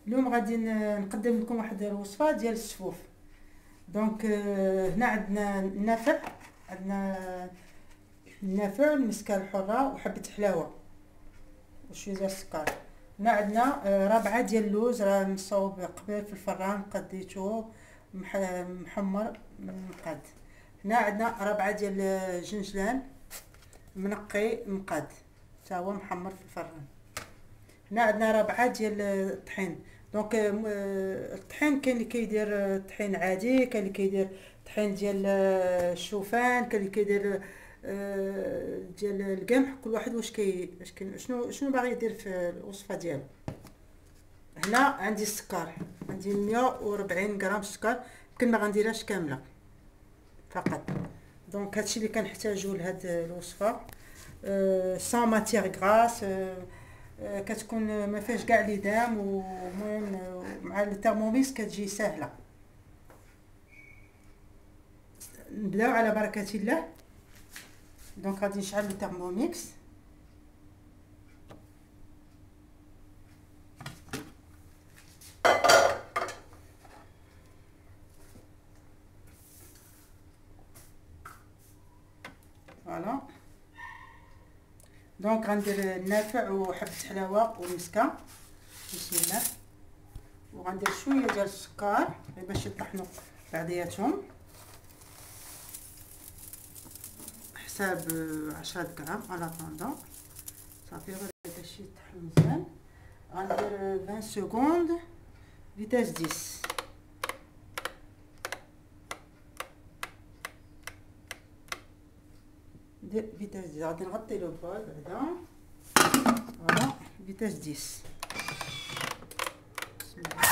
اليوم غادي نقدم لكم واحد الوصفه ديال السفوف. دونك هنا عندنا النافع المسكه الحره وحبه حلاوه وشويه ديال السكر. هنا عندنا ربعه ديال اللوز راه مصوب قبل في الفران، قديته محمر منقاد. هنا عندنا ربعه ديال الجنجلان منقي مقاد حتى هو محمر في الفران. هنا عندنا ربعه ديال الطحين. دونك الطحين كاين اللي كيدير طحين عادي، كاين اللي كيدير طحين ديال الشوفان، كاين اللي كيدير ديال القمح. كل واحد واش شنو باغي يدير في الوصفه ديالو. هنا عندي السكر، عندي 140 غرام سكر، يمكن ما غنديرهاش كامله فقط. دونك هادشي اللي كنحتاجو لهاد الوصفه. سان ماتيير غراس، كتكون ما فيهاش كاع ليدام، ومهم مع الترموميكس كتجي سهله. نبداو على بركه الله. دونك غادي نشعل الترموميكس. فوالا. دونك غندير النافع وحبه حلاوه والمسكه، بسم الله. وغندير شويه ديال السكر باش يطحنوا بعضياتهم حساب 10 غرام على طوندون صافي. غير باش يطحن مزيان غندير 20 سكوند فيتاس 10. ندير فيتاس 10. غادي نغطي لو بول بعدا. فوالا فيتاس 10. بسم الله.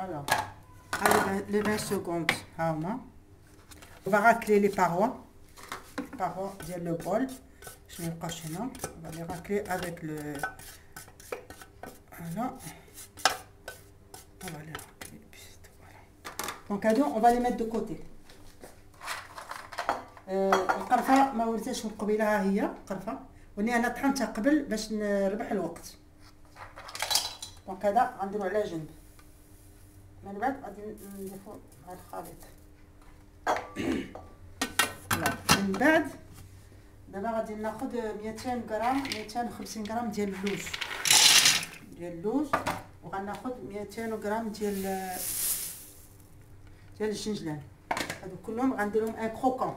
Alors, allez, les 20 secondes, on va racler les parois de le bol. Je vais pas chez nous. On va les racler avec le. Voilà. On va les racler. Voilà. Donc, on va les mettre de côté. القرفه ما وريتهاش من قبيله، ها هي القرفه، وني انا طحنتها قبل باش نربح الوقت. دونك هذا غنديرو على جنب. من بعد غادي نضيفو مع الخليط. من بعد دابا غادي ناخذ 200 غرام 250 غرام ديال اللوز، وغناخذ 200 غرام ديال الجنجلان. هادو كلهم غنديرهم ان كروكون.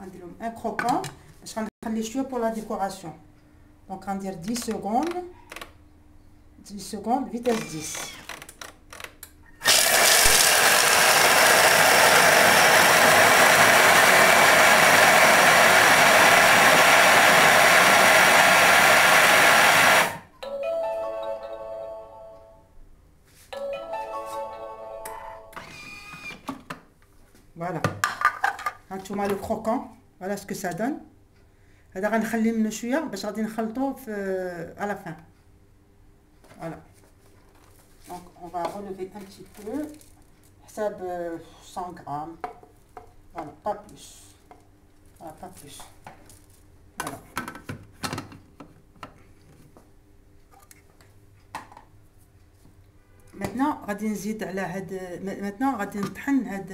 غنديرهم ان كروكون باش غنخلي شويه بور لا ديكوراسيون. دونك غندير 10 سكوند 10 secondes, vitesse 10. Voilà. هانتوما لو كروكون. Voilà ce que ça donne. هذا غنخلي منه شويه باش غادي نخلطوه في على فان. Voilà. Donc on va relever un petit peu, حساب 100 grammes. Voilà, pas plus. Voilà, pas plus. Voilà. Maintenant غادي نزيد على هاد. Maintenant غادي نطحن هاد.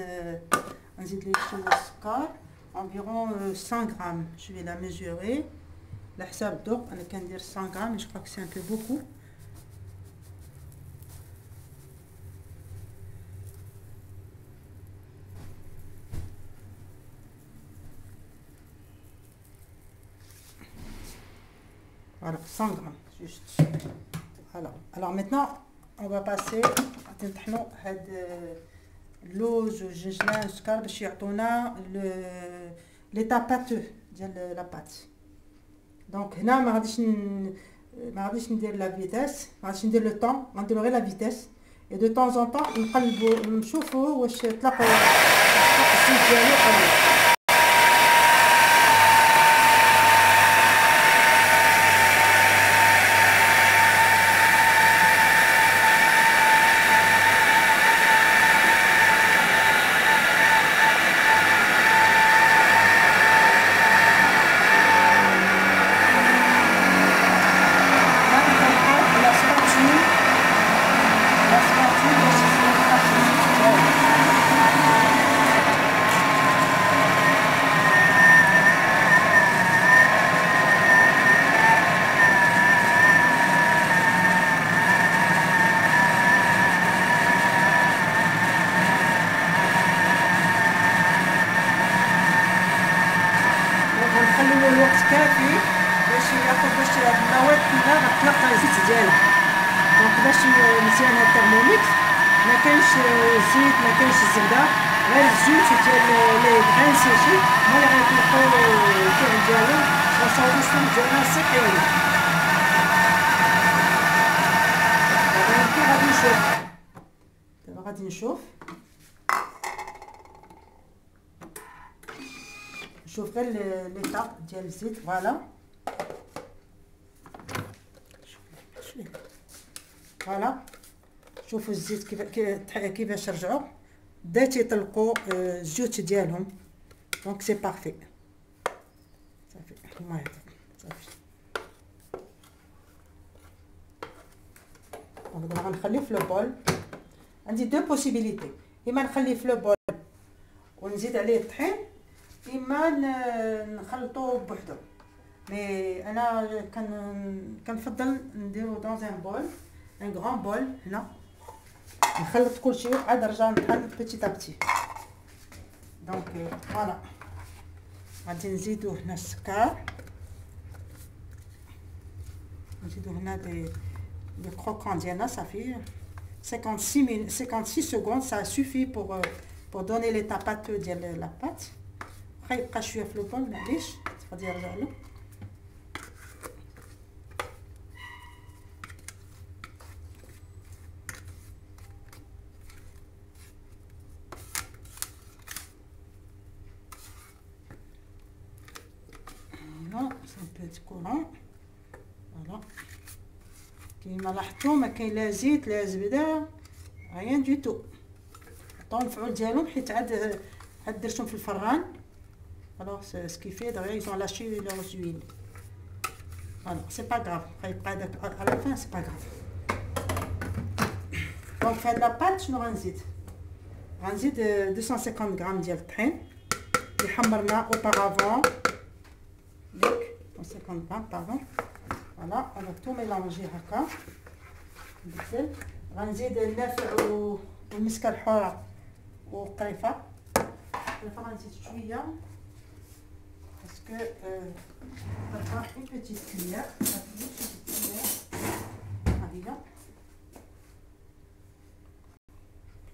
نزيد ليه شويه السكر environ 100 grammes. Je vais la mesurer. على حساب الذوق انا كندير 100 grammes. Je crois que c'est un peu beaucoup. Voilà, 100 grammes, juste. Voilà. Alors maintenant, on va passer à نطحنوا هاد اللوز والجنجلان والسكر باش يعطونا ليطا باتو ديال لا بات. دونك هنا ما غاديش ما غاديش ندير لا فيتاس، ما غاديش ندير لو طون، غنديرو غير لا فيتاس. اي دو طون زون طون نقلبو نشوفو واش طلق الزيت ديالو او لا. غنخليو الوقت كافي باش ياخد باش المواد كلها غتلقى الزيت ديالها. دونك باش مزيان هاد الترموميكس ما كانش الزيت ما كانش الزبده، غير الزيوت ديال لي غران سيشي هما اللي غيطلقوا الفعل ديالهم ويصاوبوا السمك ديالنا صحيين. دابا غادي نشوف دابا غادي نشوف شوف غير ليطا ديال الزيت. فوالا فوالا شوفوا الزيت كيفاش رجعوا بدا تيطلقوا الزيوت ديالهم. دونك سي بارفي صافي. الله يعطيك صافي. دونك دابا غنخليه في لو بول. عندي دو بوسيبيليتي، اما نخليه في لو بول ونزيد عليه الطحين، اما نخلطو بوحدو. مي انا كنفضل نديرو دون ان بول، ان غران بول. هنا نخلط كلشي عاد نرجع نطحن بيتي ابتي. دونك فوالا غادي نزيدو هنا السكر، نزيدو هنا لي كروكون ديالنا. صافي 56 secondes ça suffit pour donner les tapates ديال la pâte. يبقى شويه في البول معليش غادي نرجع له. فوالا سان بيتي كورون. فوالا كيما لاحظتوا ما كاين لا زيت لا زبده ريان دو تو. طون الفعول ديالهم حيت عاد درتهم في الفران. Alors ce qui fait derrière ils ont lâché leurs huiles. Voilà, c'est pas grave. À la fin c'est pas grave. Donc faire de la pâte شنو غنزيد 250 غرام ديال الطحين اللي حمرنا auparavant. Donc 250 غرام pardon. Voilà, on va tout mélanger هكا. غنزيد النافع والمسكه الحاره والقريفه. غنزيد شويه parce que on va faire une petite cuillère,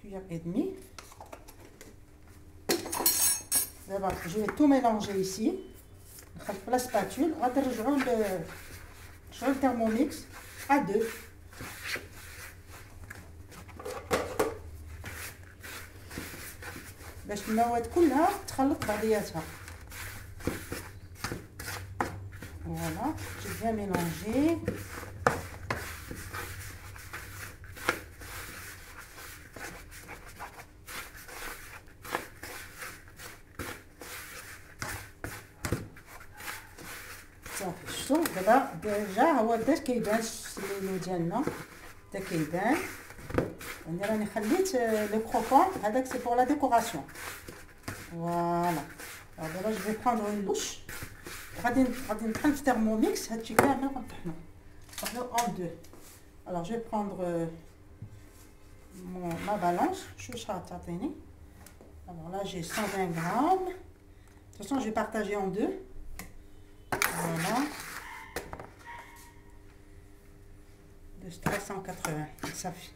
cuillère et demie. D'abord, je vais tout mélanger ici. On va la spatule. On va le thermomix à 2. باش المواد كلها تخلط بعضياتها. Voilà, j'ai bien mélangé. صافي شفتوا دابا ديجا هو بدا كيبان الليلو ديالنا بدا كيبان. يعني راني خليت لو كروكون هذاك سي بور لا ديكوراسيون. فوالا دابا جو في بروندر اون لوش. غادي نطحن في تhermomix هادشي كامل غنطحنو en deux. Alors je vais prendre ma balance. شوش غتعطيني. Alors là j'ai 120 grammes. De toute façon je vais partager en deux. Voilà. De 380 صافي.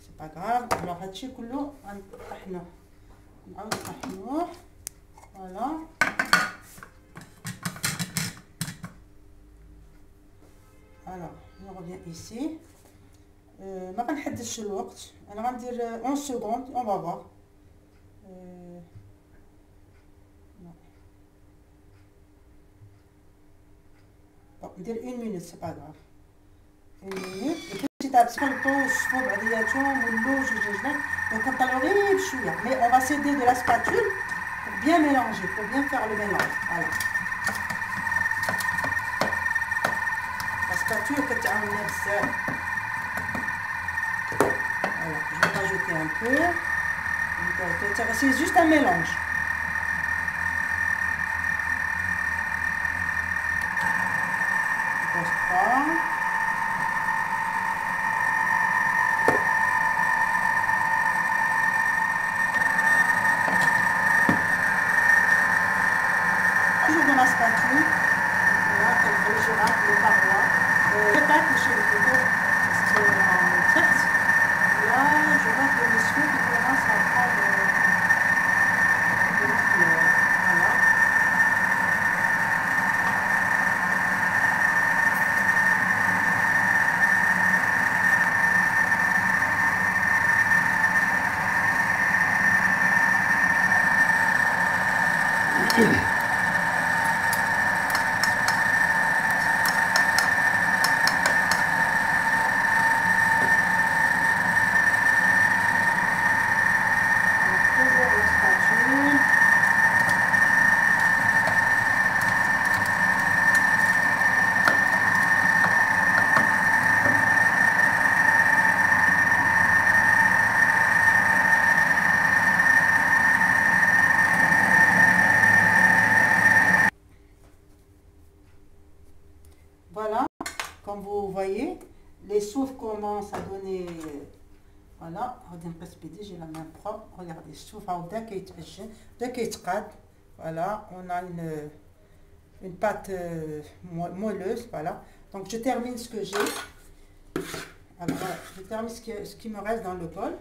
C'est pas grave. Alors هادشي كله غنطحنوه نعاود نطحنوه. Voilà. Alors, on revient ici. ما غنحددش الوقت، انا غندير 11 secondes. On va voir. Bon, ندير 1 minute, c'est pas grave. 1 minute. petit à petit كنبقاو نشوفو بعضياتهم ونلو جوج. Donc كنطلعو غير بشويه. Mais on va s'aider de la spatule pour bien mélanger, pour bien faire le mélange. Voilà. La spatule كتعاوننا بزاف. Voilà, je vais rajouter un peu. C'est juste un mélange. On pose 3. Toujours dans la spatule. Voilà, je rate les parois. Je pas toucher le couteau parce que en fait, là, je vois que le monsieur qui commence à prendre une fleur. Voilà. Voilà, comme vous voyez, les souffles commencent à donner. Voilà, j'ai la main propre. Regardez, souffle voilà, on a une pâte moelleuse. Voilà, donc je termine ce que j'ai. Alors voilà, je termine ce qui me reste dans le bol.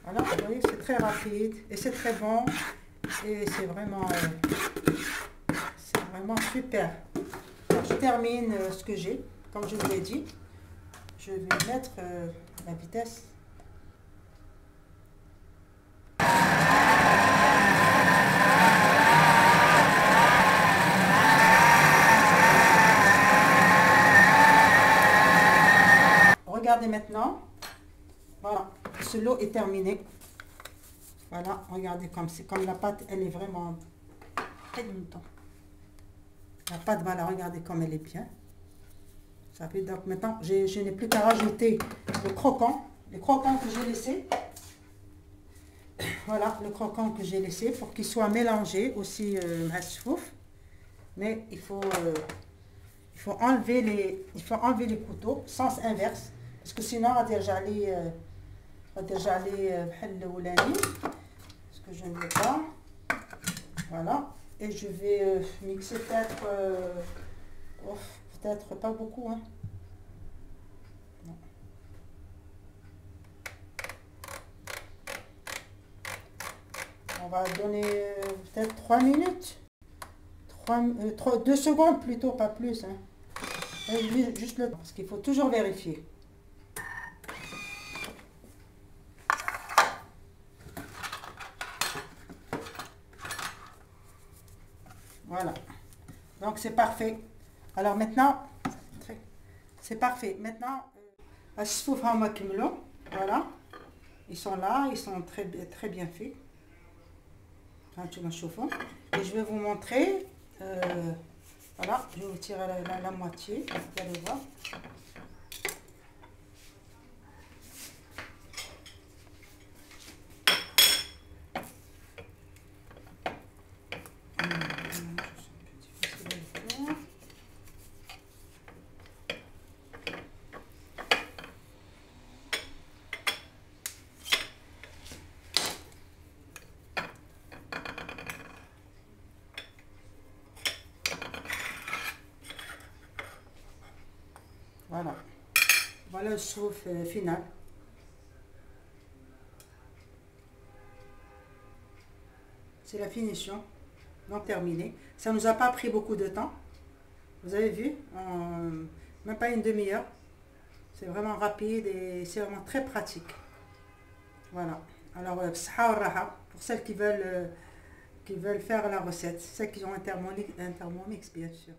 Voilà, vous voyez, c'est très rapide et c'est très bon et c'est vraiment super. Alors, je termine ce que j'ai, comme je vous l'ai dit. Je vais mettre la vitesse. Regardez maintenant. Voilà, ce lot est terminé. Voilà, regardez comme la pâte, elle est vraiment très longtemps. La pâte, voilà, regardez comme elle est bien. Ça fait donc maintenant, je n'ai plus qu'à rajouter le croquant, les croquants que j'ai laissé. Voilà, le croquant que j'ai laissé pour qu'il soit mélangé aussi à souffle. Mais il faut enlever les couteaux, sens inverse, parce que sinon on va déjà aller ce que je ne veux pas. Voilà, et je vais mixer peut-être pas beaucoup, hein. Non. On va donner peut-être 3 minutes, 2 secondes plutôt, pas plus, hein. Juste le temps, parce qu'il faut toujours vérifier. Voilà, donc c'est parfait. Alors maintenant, c'est parfait. Maintenant, voilà, ils sont là, ils sont très bien faits. Et je vais vous montrer. Voilà, je vais vous tirer la moitié. Vous allez voir. Voilà, voilà le souffle final. C'est la finition, donc terminé. Ça nous a pas pris beaucoup de temps. Vous avez vu, en même pas une demi-heure. C'est vraiment rapide et c'est vraiment très pratique. Voilà. Alors, b'sahha wa raha, pour celles qui veulent faire la recette, celles qui ont un Thermomix bien sûr.